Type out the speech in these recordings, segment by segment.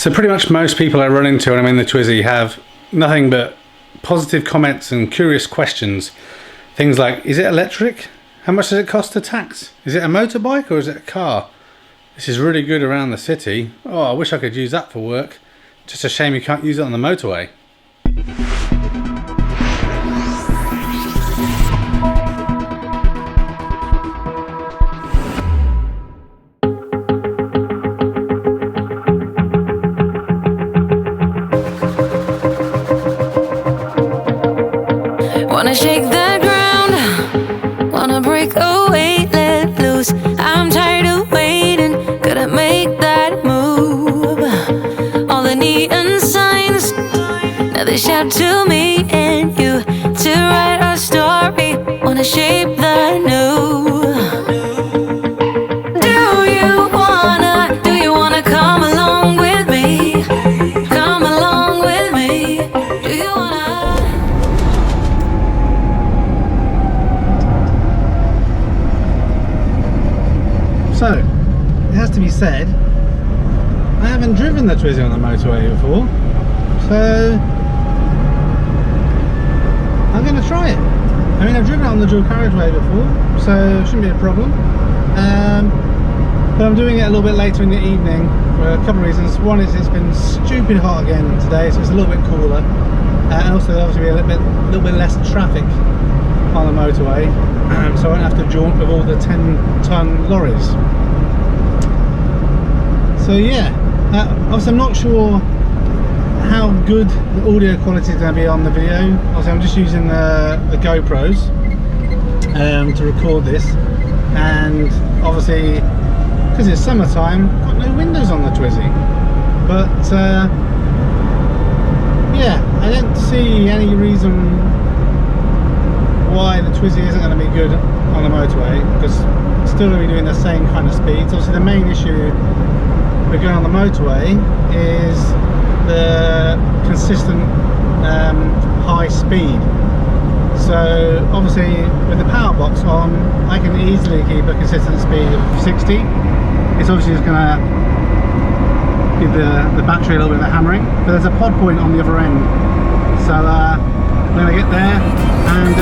So pretty much most people I run into when I'm in the Twizy have nothing but positive comments and curious questions. Things like, is it electric? How much does it cost to tax? Is it a motorbike or is it a car? This is really good around the city. Oh, I wish I could use that for work. Just a shame you can't use it on the motorway. Wanna shake the ground, wanna break away, let loose. I'm tired of waiting, gotta make that move. All the neon signs, now they shout to me and you to write our story. Wanna shape the new. Do you wanna come along with me? Come along with me. Do you wanna? So, it has to be said, I haven't driven the Twizy on the motorway before, so I'm going to try it. I mean, I've driven it on the dual carriageway before, so it shouldn't be a problem. But I'm doing it a little bit later in the evening for a couple of reasons. One is it's been stupid hot again today, so it's a little bit cooler, and also there'll obviously be a little bit less traffic on the motorway, so I won't have to jaunt with all the 10-ton lorries. So yeah, obviously I'm not sure how good the audio quality is going to be on the video. Obviously I'm just using the GoPros to record this, and obviously because it's summertime, I've got no windows on the Twizy. But yeah, I don't see any reason why the Twizy isn't going to be good on the motorway, because it's still going to be doing the same kind of speeds. Obviously the main issue with going on the motorway is the consistent high speed. So obviously with the power box on, I can easily keep a consistent speed of 60. It's obviously just going to give the battery a little bit of a hammering, but there's a pod point on the other end, so I'm going to get there and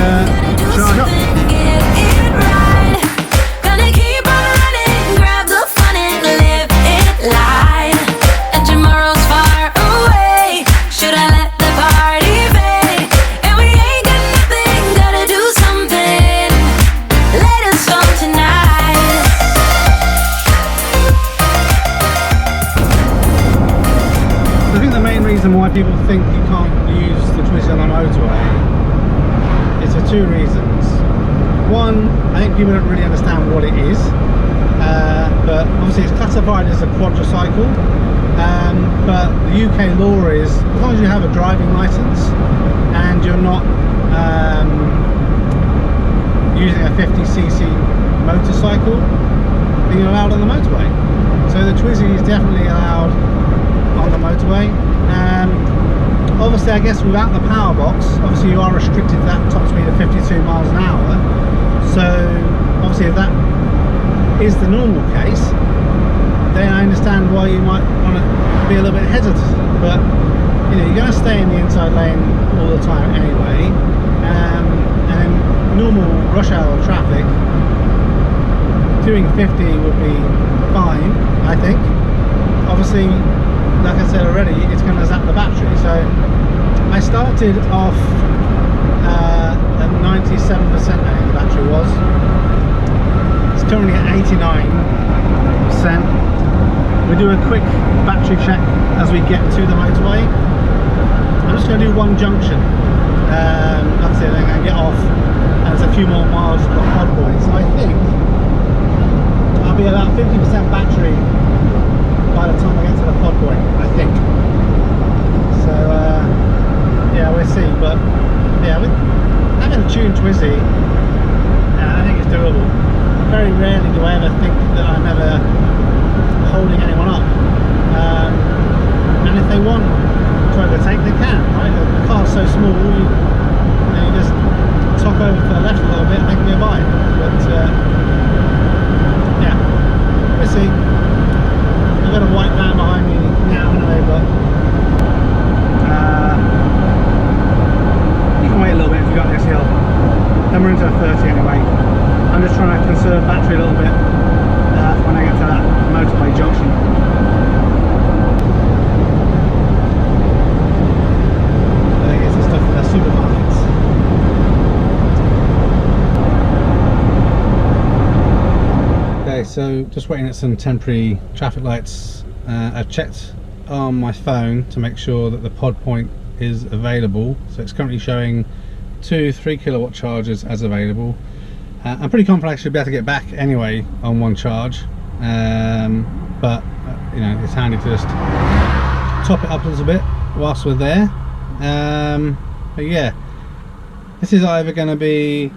charge up. Why people think you can't use the Twizy on the motorway is for two reasons. One, I think people don't really understand what it is, but obviously it's classified as a quadricycle, but the UK law is, as long as you have a driving licence and you're not using a 50cc motorcycle, then you're allowed on the motorway. So the Twizy is definitely allowed on the motorway. Obviously I guess without the power box, obviously you are restricted to that top speed of 52 miles an hour. So obviously if that is the normal case, then I understand why you might want to be a little bit hesitant. But you know, you're going to stay in the inside lane all the time anyway, and in normal rush hour traffic, doing 50 would be fine, I think. Obviously, like I said already, it's going to zap the battery. So I started off at 97%, I think the battery was. It's currently at 89%. We do a quick battery check as we get to the motorway. I'm just going to do one junction. That's it, then I'm going to get off, and there's a few more miles to the pod point. So I think I'll be about 50% battery by the time I get to the pod point, I think. So yeah, we'll see. But yeah, with having a tuned Twizy, I think it's doable. Very rarely do I ever think that I'm ever holding anyone up. And if they want to overtake, they can, right? The car's so small, you just top over to the left a little bit and they can go by. But yeah, we'll see. I've got a white van behind me now anyway, but just waiting at some temporary traffic lights. I've checked on my phone to make sure that the pod point is available, so it's currently showing 2 3 kilowatt chargers as available. I'm pretty confident I should be able to get back anyway on one charge, but you know, it's handy to just top it up a little bit whilst we're there. But yeah, this is either going to be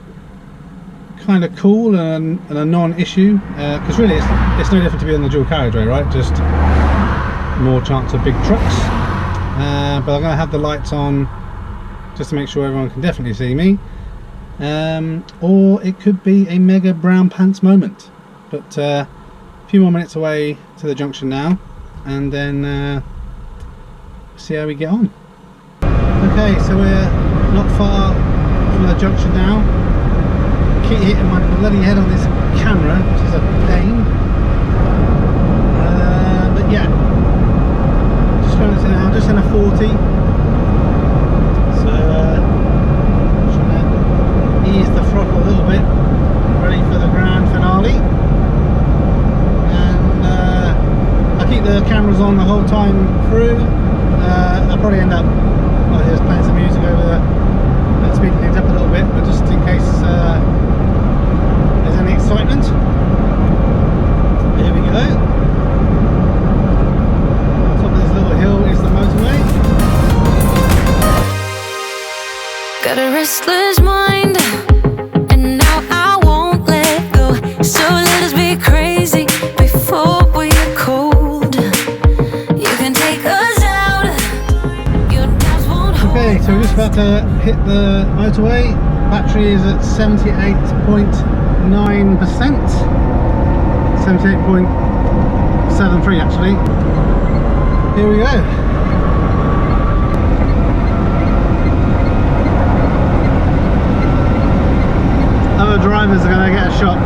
kind of cool and a non-issue, because really it's no different to be on the dual carriageway, right? Just more chance of big trucks. But I'm going to have the lights on just to make sure everyone can definitely see me, or it could be a mega brown pants moment. But a few more minutes away to the junction now, and then see how we get on. Okay, so we're not far from the junction now. Keep hitting my bloody head on this camera, which is a pain. But yeah, just going to now, just in a 40. So trying to ease the throttle a little bit, ready for the grand finale. And I keep the cameras on the whole time through. I'll probably end up just playing some music over there, speeding things up a little bit, but just in case there's any excitement. Here we go. Top of this little hill is the motorway. Got a restless mind, and now I won't let go. So let us be crazy before we are cold. You can take us out. Your doubts won't hold. Okay, so we're just about to hit the motorway. Battery is at 78.9%. 78.73 actually. Here we go. Other drivers are going to get a shot.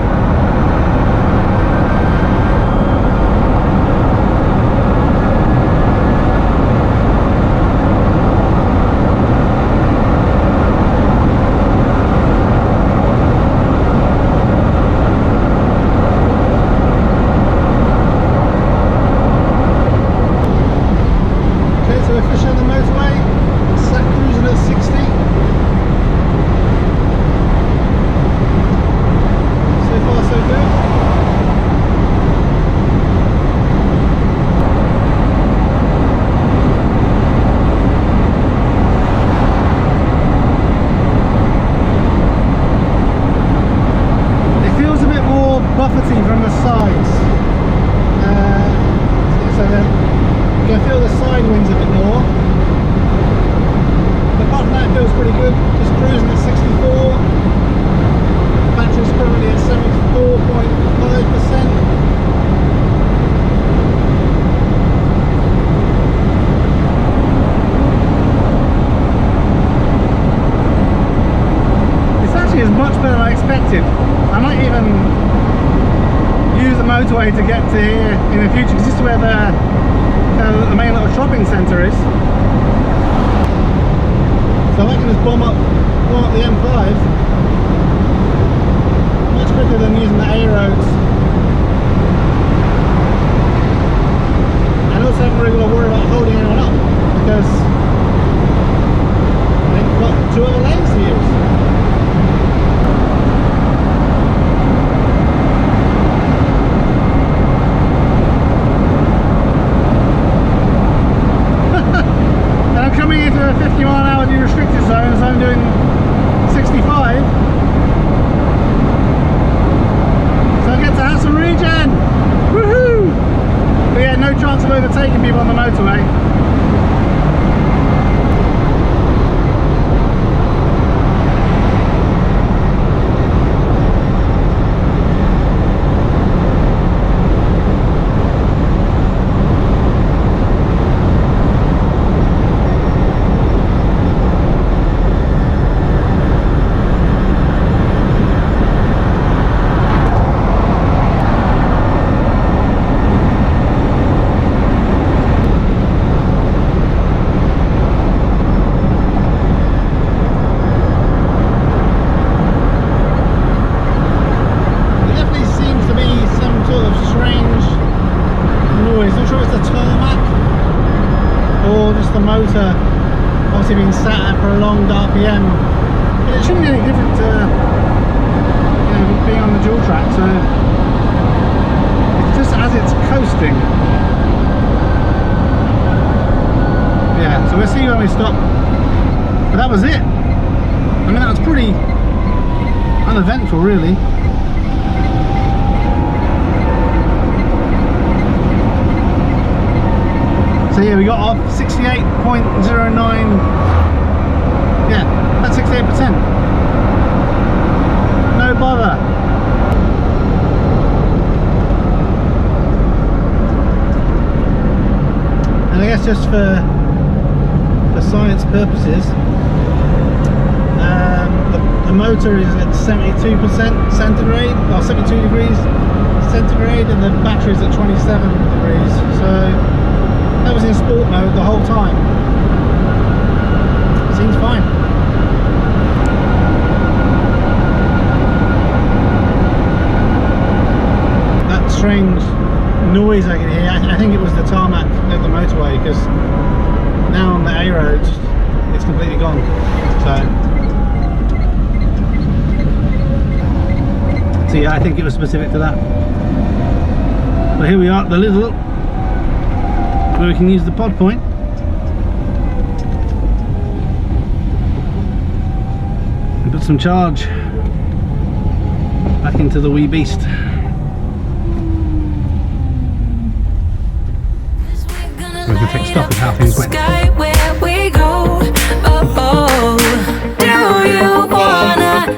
From the sides, so then you can feel the side winds a bit more. But apart from that, it feels pretty good. Just cruising at 64. Battery's currently at 74.5%. It's actually as much better than I expected. I might even use the motorway to get to here in the future, because this is where the main little shopping centre is. So I can just bomb up the M5 much quicker than using the A roads. And also I'm really going to worry about holding anyone up, because they've got 2 other lanes to use. Coming into a 50-mile-an-hour new restricted zone, so I'm doing 65. So I get to have some regen! Woohoo! But yeah, no chance of overtaking people on the motorway. or just the motor obviously being sat at prolonged RPM, it shouldn't be any different to, you know, being on the dual track. So it's just as it's coasting. Yeah, so we'll see when we stop. But that was it. I mean, that was pretty uneventful, really. So yeah, we got off 68.09. Yeah, that's 68%. No bother. And I guess just for science purposes, the motor is at 72% centigrade, or 72 degrees centigrade, and the battery is at 27 degrees. So that was in sport mode the whole time. Seems fine. That strange noise I can hear, I think it was the tarmac at the motorway, because now on the A roads it's completely gone. So yeah, I think it was specific to that. But here we are at the little where we can use the pod point. And put some charge back into the wee beast. We can take stock of how things went.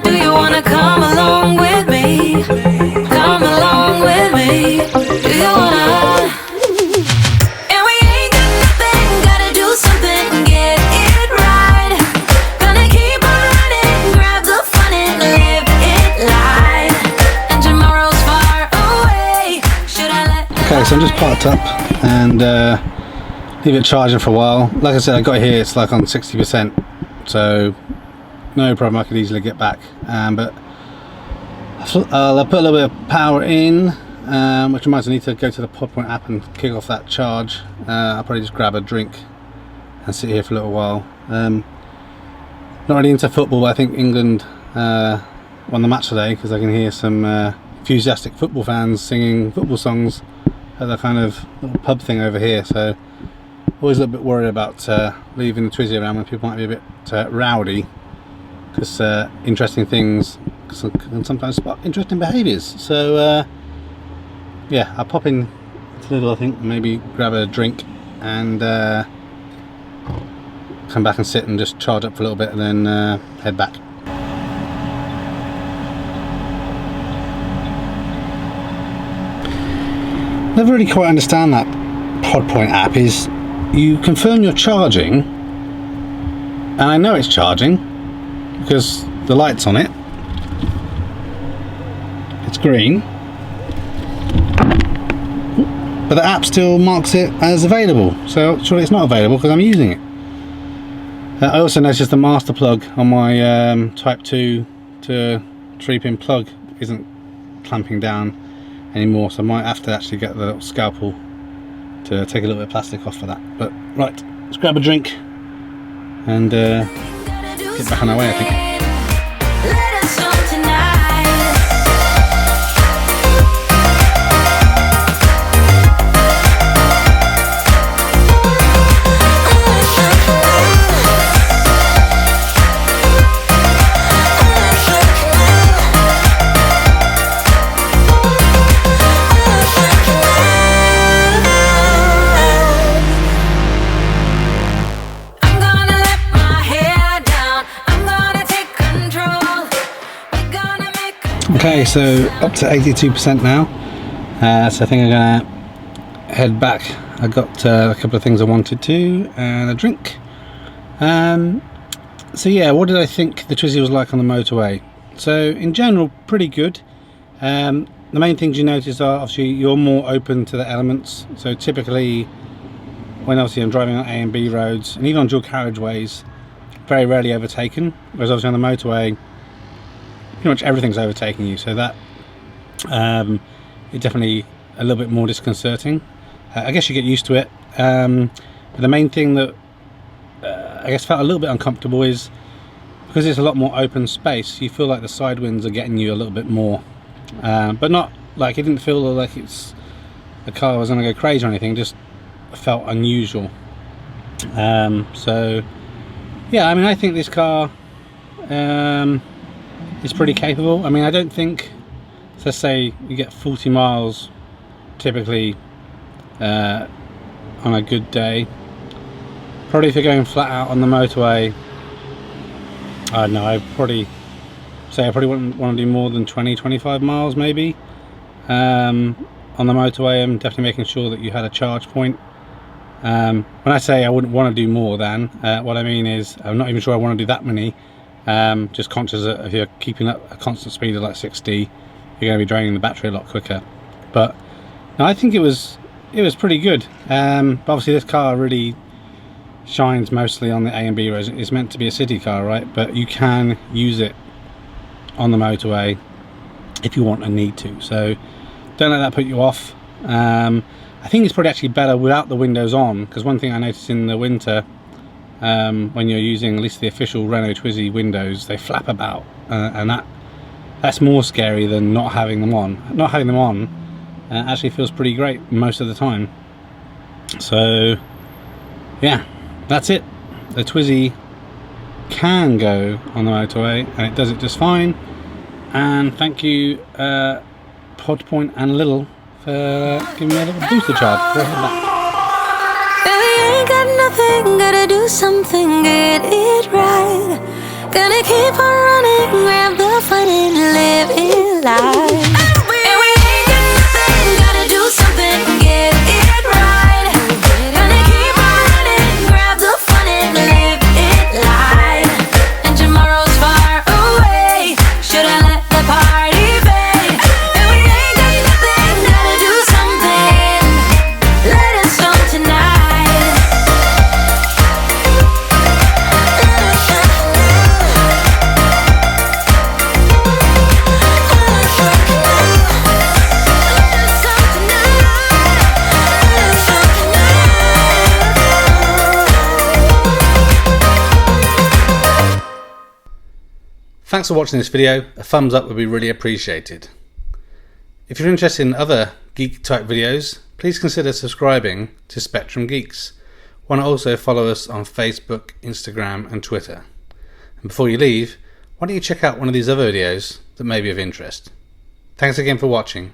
Do you wanna come along with me? Come along with me. Do you wanna? And we ain't got nothing, gotta do something, get it right. Gonna keep on running, grab the fun and live it live. And tomorrow's far away. Should I let? Okay, so I'm just parked up and leave it charging for a while. Like I said, I got here, it's like on 60%, so no problem, I could easily get back. But I'll put a little bit of power in, which reminds me I need to go to the pod point app and kick off that charge. I'll probably just grab a drink and sit here for a little while. Not really into football, but I think England won the match today, because I can hear some enthusiastic football fans singing football songs at the kind of little pub thing over here. So always a little bit worried about leaving the Twizy around when people might be a bit rowdy, because interesting things can sometimes spark interesting behaviours. So yeah, I'll pop in to Lidl, I think, maybe grab a drink and come back and sit and just charge up for a little bit, and then head back. Never really quite understand that pod point app. Is you confirm you're charging, and I know it's charging because the light's on it, it's green, but the app still marks it as available, so surely it's not available because I'm using it. I also noticed the master plug on my type 2 to 3-pin plug isn't clamping down anymore, so I might have to actually get the little scalpel to take a little bit of plastic off for that. But right, let's grab a drink and get back on our way, I think. Okay, so up to 82% now, so I think I'm gonna head back. I got a couple of things I wanted to, and a drink. So yeah, what did I think the Twizy was like on the motorway? So in general, pretty good. The main things you notice are obviously you're more open to the elements. So typically, when obviously I'm driving on A and B roads, and even on dual carriageways, very rarely overtaken. Whereas obviously on the motorway, pretty much everything's overtaking you, so that it's definitely a little bit more disconcerting. I guess you get used to it. But the main thing that I guess felt a little bit uncomfortable is because it's a lot more open space, you feel like the side winds are getting you a little bit more, but not like, it didn't feel like the car was going to go crazy or anything, just felt unusual. So yeah, I mean, I think this car is pretty capable. I mean, I don't think, let's say you get 40 miles typically on a good day. Probably if you're going flat out on the motorway, I don't know, I probably wouldn't want to do more than 20-25 miles maybe. On the motorway, I'm definitely making sure that you had a charge point. When I say I wouldn't want to do more than, what I mean is I'm not even sure I want to do that many. Just conscious that if you're keeping up a constant speed of like 60, you're going to be draining the battery a lot quicker. But no, I think it was pretty good. But obviously this car really shines mostly on the A and B roads. It's meant to be a city car, right? But you can use it on the motorway if you want and need to. So don't let that put you off. I think it's probably actually better without the windows on, because one thing I noticed in the winter, when you're using at least the official Renault Twizy windows, they flap about, and that's more scary than not having them on. Not having them on actually feels pretty great most of the time. So yeah, that's it. The Twizy can go on the motorway and it does it just fine. And thank you Podpoint and Little for giving me a little booster charge before I head back. Baby, ain't got nothing, gotta do something, get it right. Gonna keep on running, grab the fun and live it life. And we ain't got nothing, gotta do something, get it right. Gonna keep on running, grab the fun and live it life. And tomorrow's far away, should I let the party fade? And we ain't got nothing, gotta do something, let us know tonight. Thanks for watching this video. A thumbs up would be really appreciated. If you're interested in other geek type videos, please consider subscribing to Spectrum Geeks. Why not also follow us on Facebook, Instagram and Twitter. And before you leave, why don't you check out one of these other videos that may be of interest. Thanks again for watching.